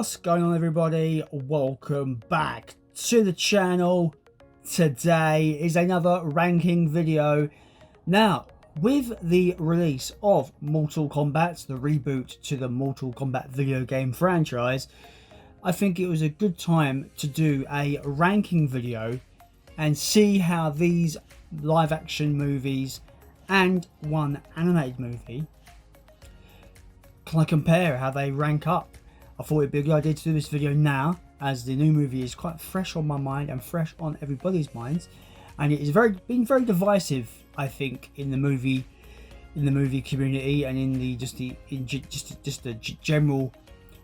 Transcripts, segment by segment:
What's going on, everybody? Welcome back to the channel. Today is another ranking video. Now, with the release of Mortal Kombat, the reboot to the Mortal Kombat video game franchise, I think it was a good time to do a ranking video and see how these live action movies and one animated movie can I compare, how they rank up. I thought it'd be a good idea to do this video now, as the new movie is quite fresh on my mind and fresh on everybody's minds, and it is been very divisive, I think, in the movie community and in the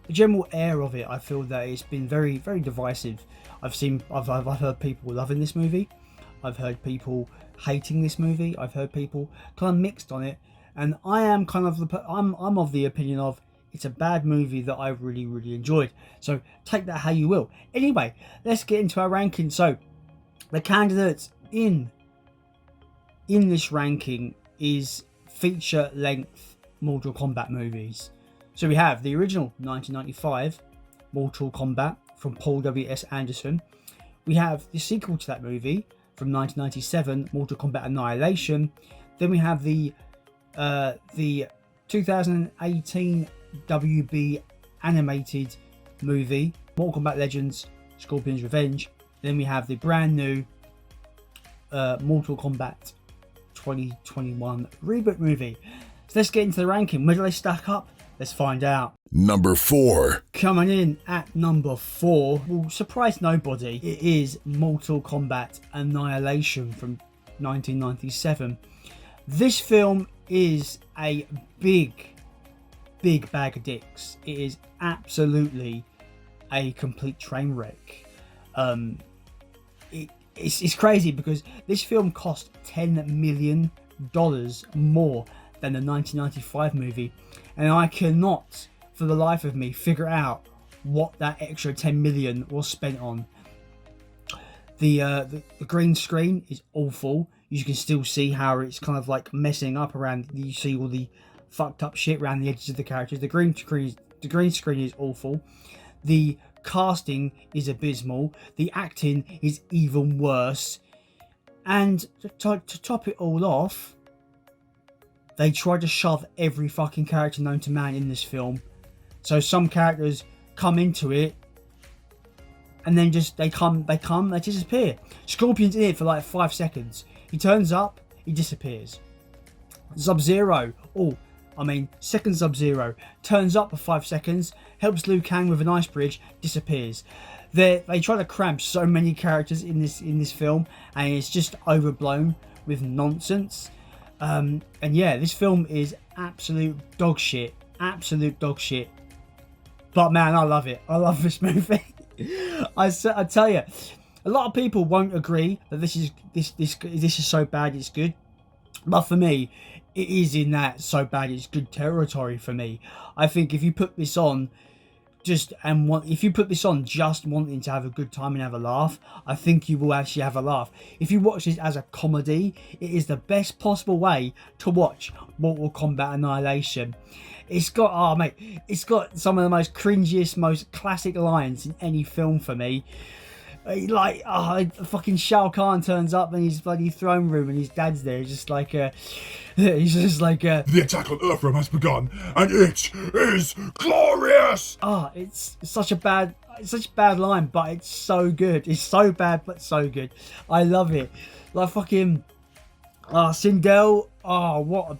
general air of it. I feel that it's been very divisive. I've heard people loving this movie, I've heard people hating this movie, I've heard people kind of mixed on it, and I am kind of I'm of the opinion of it's a bad movie that I really enjoyed. So take that how you will. Anyway, let's get into our ranking. So the candidates in this ranking is feature length Mortal Kombat movies. So we have the original 1995 Mortal Kombat from Paul W.S. Anderson. We have the sequel to that movie from 1997, Mortal Kombat Annihilation. Then we have the 2018 WB animated movie Mortal Kombat Legends Scorpion's Revenge. Then we have the brand new Mortal Kombat 2021 reboot movie. So let's get into the ranking. Where do they stack up? Let's find out. Number 4. Coming in at number 4 will surprise nobody. It is Mortal Kombat Annihilation from 1997. This film is a big bag of dicks. It is absolutely a complete train wreck. It's crazy because this film cost $10 million more than the 1995 movie, and I cannot for the life of me figure out what that extra 10 million was spent on. The green screen is awful. You can still see how it's kind of like messing up around. You see all the fucked up shit around the edges of the characters. The green screen is awful. The casting is abysmal. The acting is even worse. And to top it all off, they tried to shove every fucking character known to man in this film. So some characters come into it and then they disappear. Scorpion's in it for like 5 seconds. He turns up, he disappears. Sub-Zero, second Sub-Zero, turns up for 5 seconds, helps Liu Kang with an ice bridge, disappears. They try to cram so many characters in this film, and it's just overblown with nonsense. And yeah, this film is absolute dog shit. But man, I love it. I love this movie. I tell you, a lot of people won't agree that this is so bad it's good, but for me, it is in that so bad it's good territory for me. I think if you put this on just wanting to have a good time and have a laugh, I think you will actually have a laugh. If you watch this as a comedy, it is the best possible way to watch Mortal Kombat Annihilation. It's got it's got some of the most cringiest, most classic lines in any film for me. Like, fucking Shao Kahn turns up in his bloody throne room and his dad's there. He's just like, the attack on Earthrealm has begun, and it is glorious. It's such a bad line, but it's so good. It's so bad, but so good. I love it. Like fucking, Sindel. What a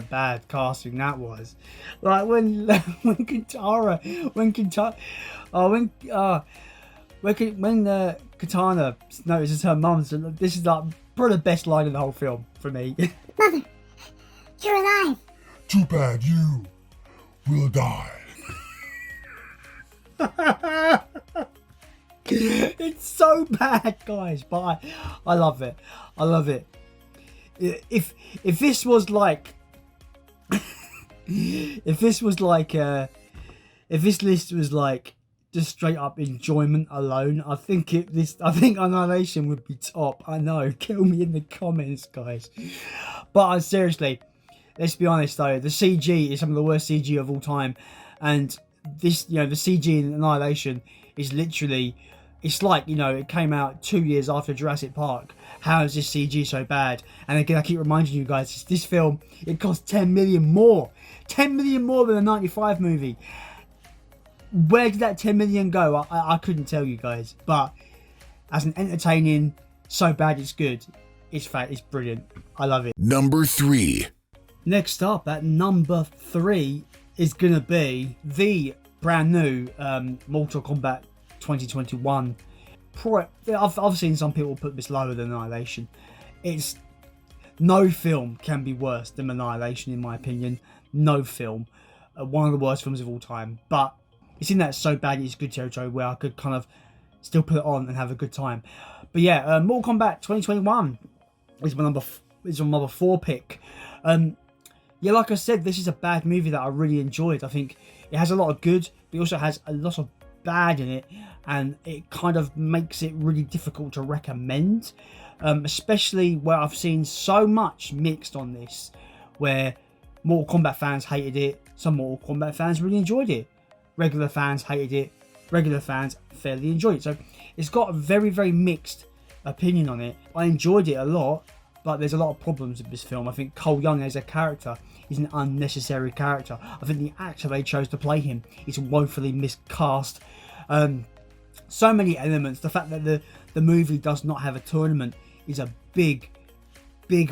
bad casting that was. Like when Katana notices her mum's, this is like probably the best line in the whole film for me. Mother, you're alive. Too bad you will die. It's so bad, guys, but I love it. I love it. If this was like if this list was like just straight up enjoyment alone, I think Annihilation would be top. I know, kill me in the comments, guys. But seriously, let's be honest though, the CG is some of the worst CG of all time, and this, the CG in Annihilation is literally, it's like, it came out 2 years after Jurassic Park. How is this CG so bad? And again, I keep reminding you guys, this film, it cost 10 million more. 10 million more than the 95 movie. Where did that 10 million go? I couldn't tell you guys. But as an entertaining, so bad it's good, it's brilliant. I love it. Number 3. Next up at number 3 is going to be the brand new Mortal Kombat 2021. I've seen some people put this lower than Annihilation. It's no film can be worse than Annihilation, in my opinion. No film, one of the worst films of all time. But it's in that so bad it's good territory where I could kind of still put it on and have a good time. But yeah, Mortal Kombat 2021 is my number 4 pick. Yeah, like I said, this is a bad movie that I really enjoyed. I think it has a lot of good, but it also has a lot of bad in it, and it kind of makes it really difficult to recommend, especially where I've seen so much mixed on this, where Mortal Kombat fans hated it, some Mortal Kombat fans really enjoyed it, regular fans hated it, regular fans fairly enjoyed it. So it's got a very, very mixed opinion on it. I enjoyed it a lot, but there's a lot of problems with this film. I think Cole Young as a character is an unnecessary character. I think the actor they chose to play him is woefully miscast. So many elements. The fact that the movie does not have a tournament is a big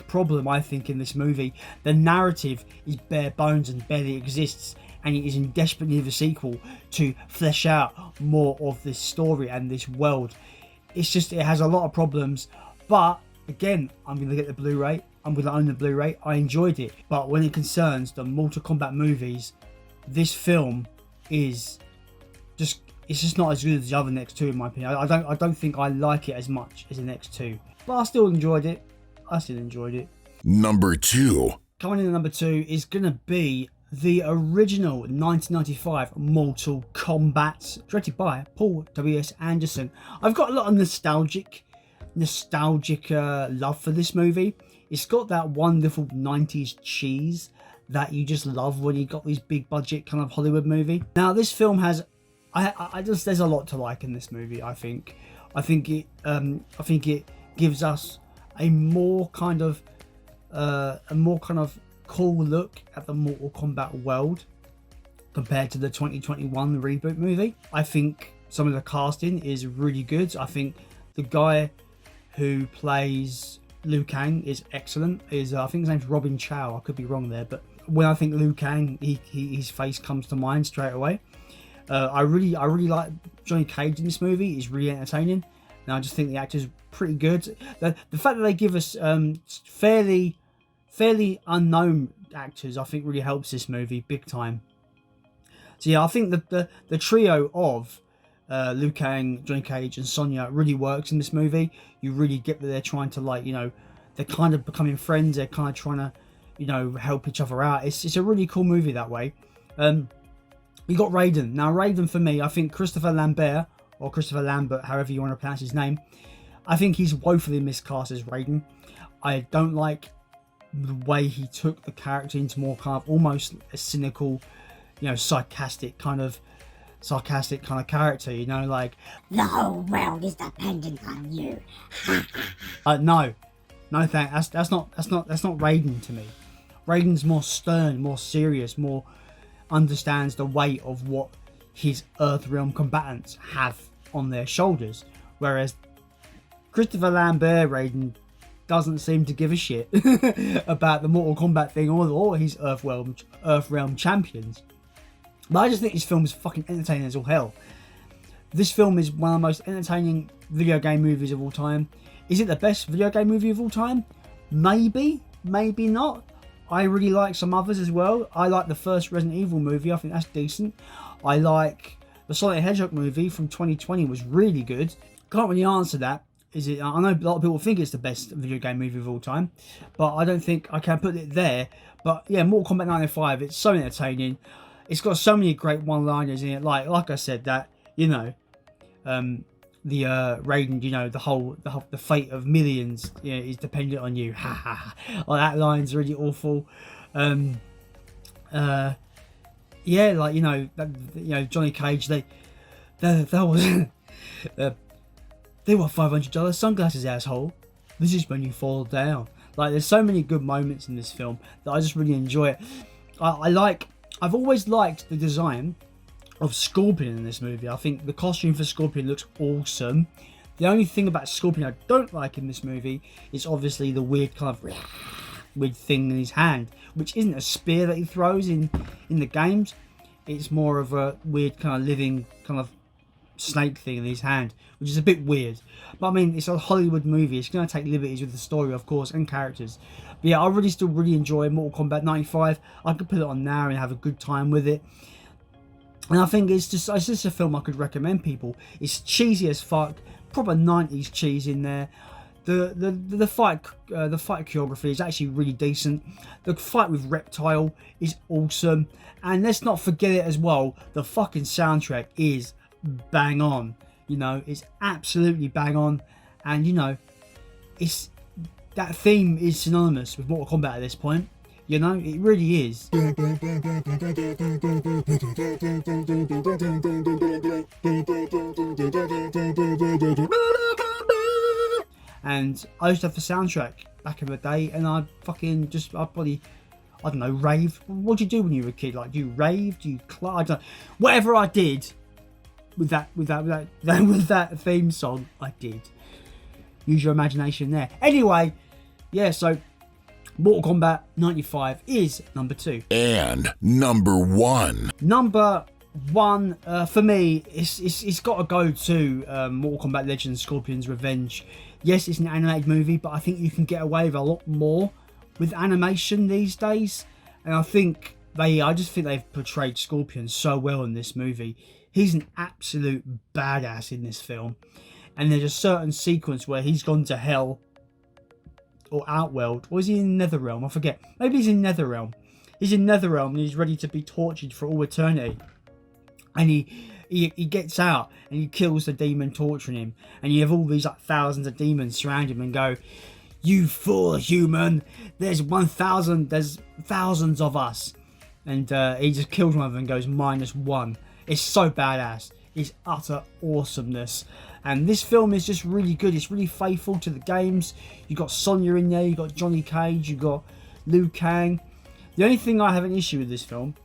problem, I think, in this movie. The narrative is bare bones and barely exists, and it is in desperate need of a sequel to flesh out more of this story and this world. It has a lot of problems, but again, I'm going to get the Blu-ray. I'm going to own the Blu-ray. I enjoyed it. But when it concerns the Mortal Kombat movies, this film is just, it's just not as good as the other next two, in my opinion. I don't think I like it as much as the next two. But I still enjoyed it. Number 2. Coming in at number 2 is going to be the original 1995 Mortal Kombat, directed by Paul W.S. Anderson. I've got a lot of nostalgic love for this movie. It's got that wonderful 90s cheese that you just love when you got these big budget kind of Hollywood movie. Now this film has, there's a lot to like in this movie. I think it gives us a more kind of cool look at the Mortal Kombat world compared to the 2021 reboot movie. I think some of the casting is really good. I think the guy who plays Liu Kang is excellent. I think his name's Robin Chow. I could be wrong there, but when I think Liu Kang, his face comes to mind straight away. I really like Johnny Cage in this movie. He's really entertaining. And I just think the actor's pretty good. The fact that they give us fairly unknown actors, I think really helps this movie big time. So yeah, I think the trio of Liu Kang, Johnny Cage and Sonya really works in this movie. You really get that they're trying to, like, they're kind of becoming friends. They're kind of trying to, help each other out. It's a really cool movie that way. You got Raiden. Now Raiden, for me, I think Christopher Lambert, or Christopher Lambert, however you want to pronounce his name, I think he's woefully miscast as Raiden. I don't like the way he took the character into more kind of almost a cynical, sarcastic kind of character, like, the whole world is dependent on you. no thanks. That's not Raiden to me. Raiden's more stern, more serious, more understands the weight of what his Earthrealm combatants have on their shoulders, whereas Christopher Lambert Raiden doesn't seem to give a shit about the Mortal Kombat thing or his Earthrealm champions. But I just think this film is fucking entertaining as all hell. This film is one of the most entertaining video game movies of all time. Is it the best video game movie of all time? Maybe, maybe not. I really like some others as well. I like the first Resident Evil movie. I think that's decent. I like the Sonic the Hedgehog movie from 2020 was really good. Can't really answer that. Is it? I know a lot of people think it's the best video game movie of all time, but I don't think I can put it there. But yeah, Mortal Kombat 95. It's so entertaining. It's got so many great one-liners in it. Like I said, that the Raiden, the fate of millions, is dependent on you. Ha ha. Like, that line's really awful. yeah, like, Johnny Cage, that was they were $500 sunglasses, asshole. This is when you fall down. Like, there's so many good moments in this film that I just really enjoy it. I've always liked the design of Scorpion in this movie. I think the costume for Scorpion looks awesome. The only thing about Scorpion I don't like in this movie is obviously the weird kind of weird thing in his hand, which isn't a spear that he throws in the games. It's more of a weird kind of living kind of snake thing in his hand, which is a bit weird. But I mean, it's a Hollywood movie. It's going to take liberties with the story, of course, and characters. But yeah, I still really enjoy Mortal Kombat 95. I could put it on now and have a good time with it. And I think it's just a film I could recommend people. It's cheesy as fuck, proper 90s cheese in there. The fight choreography is actually really decent. The fight with Reptile is awesome, and let's not forget it as well. The fucking soundtrack is bang on. It's absolutely bang on, and it's that theme is synonymous with Mortal Kombat at this point. It really is. And I used to have the soundtrack back in the day, and I don't know, raved. What do you do when you were a kid? Like, do you rave? Do you I don't know. Whatever I did with that theme song, I did. Use your imagination there. Anyway, yeah, so Mortal Kombat 95 is number 2. And number 1. Number 1 for me, it's got to go to Mortal Kombat Legends Scorpion's Revenge. Yes, it's an animated movie, but I think you can get away with a lot more with animation these days. And I just think they've portrayed Scorpion so well in this movie. He's an absolute badass in this film. And there's a certain sequence where he's gone to hell or Outworld, or is he in Netherrealm? I forget. Maybe he's in Netherrealm. He's in Netherrealm and he's ready to be tortured for all eternity. And he gets out and he kills the demon torturing him. And you have all these thousands of demons surround him and go, "You fool human! There's thousands of us." And he just kills one of them and goes -1. It's so badass. It's utter awesomeness. And this film is just really good. It's really faithful to the games. You got Sonya in there. You got Johnny Cage. You got Liu Kang. The only thing I have an issue with this film,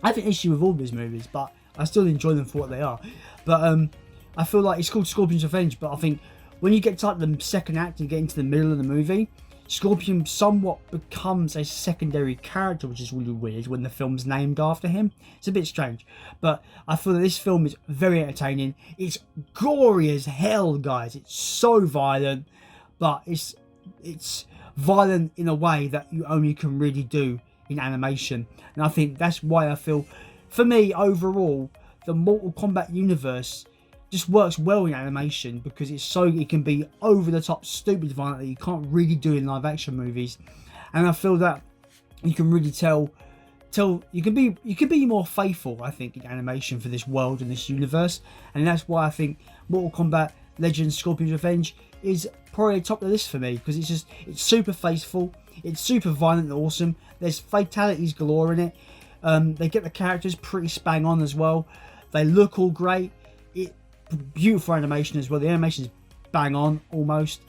I have an issue with all these movies, but I still enjoy them for what they are. But I feel like it's called Scorpion's Revenge, but I think when you get to the second act and get into the middle of the movie, Scorpion somewhat becomes a secondary character, which is really weird when the film's named after him. It's a bit strange, but I feel that this film is very entertaining. It's gory as hell, guys. It's so violent, but it's violent in a way that you only can really do in animation. And I think that's why I feel, for me overall, the Mortal Kombat universe just works well in animation, because it can be over the top stupid violent that you can't really do in live action movies. And I feel that you can really tell you can be more faithful, I think, in animation for this world and this universe. And that's why I think Mortal Kombat Legends Scorpion's Revenge is probably top of the list for me, because it's super faithful, it's super violent and awesome. There's fatalities galore in it. They get the characters pretty spang on as well. They look all great. Beautiful animation as well. The animation is bang on almost,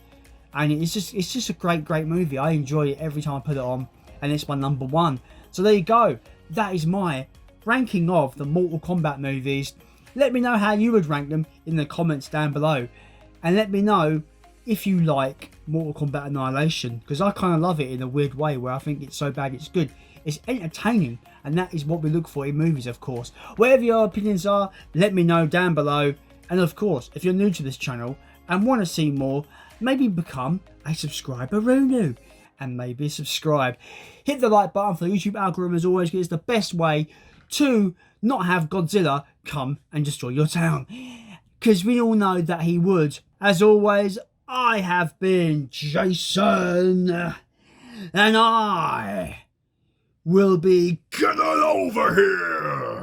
and it's just a great movie. I enjoy it every time I put it on, and it's my number 1. So there you go. That is my ranking of the Mortal Kombat movies. Let me know how you would rank them in the comments down below, and let me know if you like Mortal Kombat Annihilation, because I kind of love it in a weird way where I think it's so bad it's good. It's entertaining, and that is what we look for in movies, of course. Whatever your opinions are, let me know down below. And of course, if you're new to this channel and want to see more, maybe become a subscriber-roo and maybe subscribe. Hit the like button for the YouTube algorithm, as always, because it's the best way to not have Godzilla come and destroy your town, because we all know that he would. As always, I have been Jason, and I will be Get on over here!